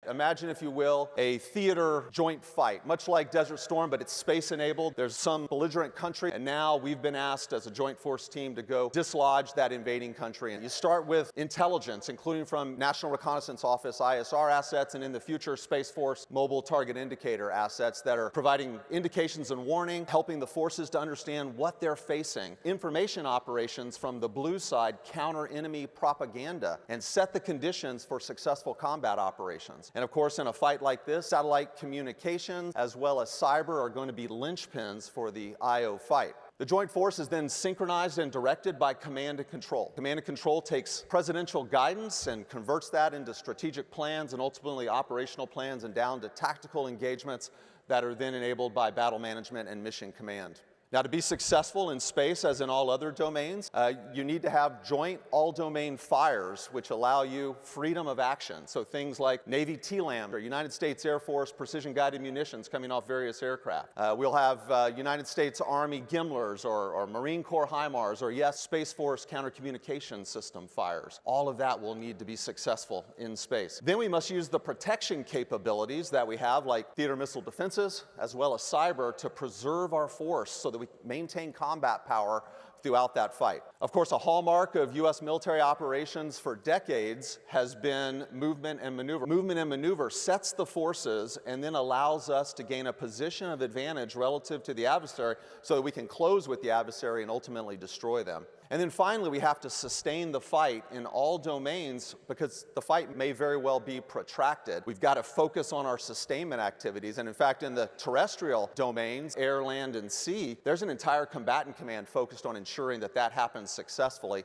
Imagine, if you will, a theater joint fight, much like Desert Storm, but it's space-enabled. There's some belligerent country, and now we've been asked as a joint force team to go dislodge that invading country. And you start with intelligence, including from National Reconnaissance Office ISR assets, and in the future, Space Force Mobile Target Indicator assets that are providing indications and warning, helping the forces to understand what they're facing. Information operations from the blue side counter enemy propaganda and set the conditions for successful combat operations. And of course, in a fight like this, satellite communications as well as cyber are going to be linchpins for the IO fight. The joint force is then synchronized and directed by command and control. Command and control takes presidential guidance and converts that into strategic plans and ultimately operational plans and down to tactical engagements that are then enabled by battle management and mission command. Now, to be successful in space, as in all other domains, you need to have joint all-domain fires, which allow you freedom of action. So things like Navy TLAM or United States Air Force precision-guided munitions coming off various aircraft. We'll have United States Army GIMLRs or Marine Corps HIMARS or, yes, Space Force counter-communication system fires. All of that will need to be successful in space. Then we must use the protection capabilities that we have, like theater missile defenses, as well as cyber, to preserve our force so that we maintain combat power throughout that fight. Of course, a hallmark of U.S. military operations for decades has been movement and maneuver. Movement and maneuver sets the forces and then allows us to gain a position of advantage relative to the adversary so that we can close with the adversary and ultimately destroy them. And then finally, we have to sustain the fight in all domains because the fight may very well be protracted. We've got to focus on our sustainment activities. And in fact, in the terrestrial domains, air, land, and sea, there's an entire combatant command focused on ensuring that that happens successfully.